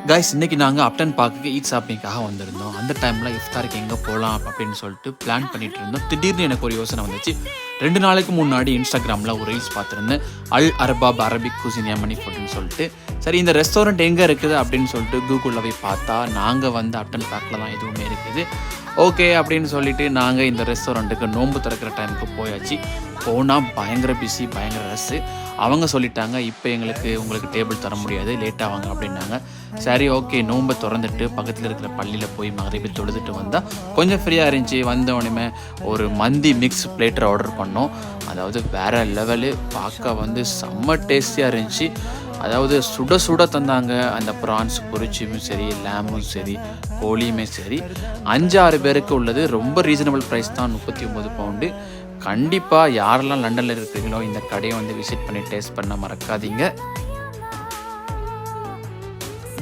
Guys இன்றைக்கி நாங்கள் அப்டன் பார்க்குக்கு ஈட் ஷாப்பிங்காக வந்திருந்தோம். அந்த டைமில் இஃப்தாருக்கு எங்கே போகலாம் அப்படின்னு சொல்லிட்டு பிளான் பண்ணிட்டு இருந்தோம். திடீர்னு எனக்கு ஒரு யோசனை வந்துச்சு. 2 நாளைக்கு முன்னாடி இன்ஸ்டாகிராமில் ஒரு ரீல்ஸ் பார்த்துருந்தேன். அல் அர்பாப் அரபிக் குசின் யமனி ஃபுட்னு சொல்லிட்டு. சரி இந்த ரெஸ்டாரண்ட் எங்கே இருக்குது அப்படின்னு சொல்லிட்டு கூகுளில் போய் பார்த்தா நாங்கள் வந்து அப்டன் பார்க்கில் தான் எதுவுமே இருக்குது. ஓகே அப்படின்னு சொல்லிட்டு நாங்கள் இந்த ரெஸ்டாரண்ட்டுக்கு நோன்பு திறக்கிற டைமுக்கு போயாச்சு. போனால் பயங்கர பிஸி, பயங்கர ரஸ்ஸு. அவங்க சொல்லிட்டாங்க இப்போ உங்களுக்கு டேபிள் தர முடியாது, லேட்டாக வாங்க அப்படின்னாங்க. சரி ஓகே, நோன்பை திறந்துட்டு பக்கத்தில் இருக்கிற பள்ளியில் போய் மகரிபை தொழுதுட்டு வந்தால் கொஞ்சம் ஃப்ரீயாக இருந்துச்சு. வந்தோடனே ஒரு மந்தி மிக்ஸ் பிளேட்டர் ஆர்டர் பண்ணோம். அதாவது வேறு லெவலு, பார்க்க வந்து செம்ம டேஸ்டியாக இருந்துச்சு. அதாவது சுட சுட தந்தாங்க. அந்த ப்ரான்ஸ் பொரிச்சியும் சரி, லேமும் சரி, கோழியுமே சரி. 5-6 பேருக்கு உள்ளது. ரொம்ப ரீசனபிள் ப்ரைஸ் தான், 39 பவுண்டு. கண்டிப்பாக யாரெல்லாம் லண்டனில் இருக்கிறீங்களோ இந்த கடையை வந்து விசிட் பண்ணி டேஸ்ட் பண்ண மறக்காதீங்க.